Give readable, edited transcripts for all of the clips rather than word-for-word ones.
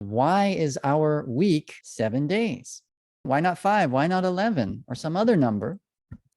Why is our week 7 days? Why not 5? Why not 11 or some other number?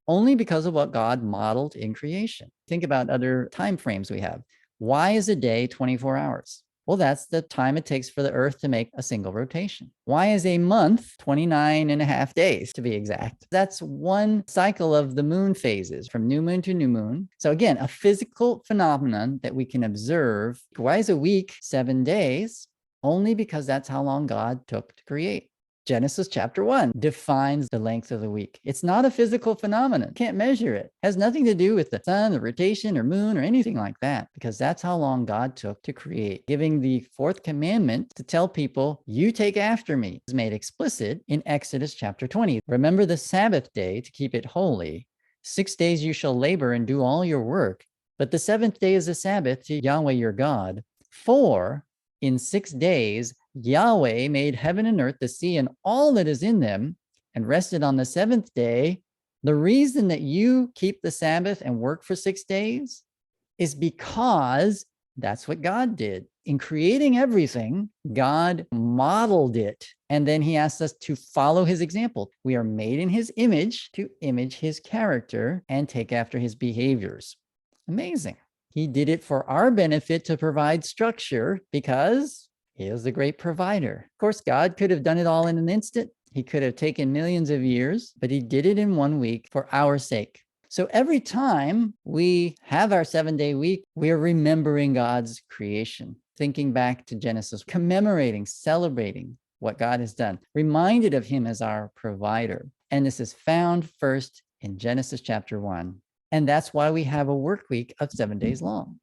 Only because of what God modeled in creation. Think about other time frames we have. Why is a day 24 hours? Well, that's the time it takes for the earth to make a single rotation. Why is a month 29 and a half days, to be exact? That's one cycle of the moon phases from new moon to new moon. So again, a physical phenomenon that we can observe. Why is a week 7 days? Only because that's how long God took to create. Genesis chapter 1 defines the length of the week. It's not a physical phenomenon. Can't measure it. It has nothing to do with the sun, the rotation, or moon, or anything like that, because that's how long God took to create. Giving the fourth commandment to tell people, you take after me, is made explicit in Exodus chapter 20. Remember the Sabbath day to keep it holy. 6 days you shall labor and do all your work, but the seventh day is a Sabbath to Yahweh your God. For in 6 days Yahweh made heaven and earth, the sea, and all that is in them, and rested on the seventh day. The reason that you keep the Sabbath and work for 6 days is because that's what God did. In creating everything, God modeled it. And then he asks us to follow his example. We are made in his image to image his character and take after his behaviors. Amazing. He did it for our benefit to provide structure because he is the great provider. Of course, God could have done it all in an instant. He could have taken millions of years, but he did it in 1 week for our sake. So every time we have our 7-day week, we are remembering God's creation, thinking back to Genesis, commemorating, celebrating what God has done, reminded of him as our provider. And this is found first in Genesis chapter 1. And that's why we have a work week of 7 days long.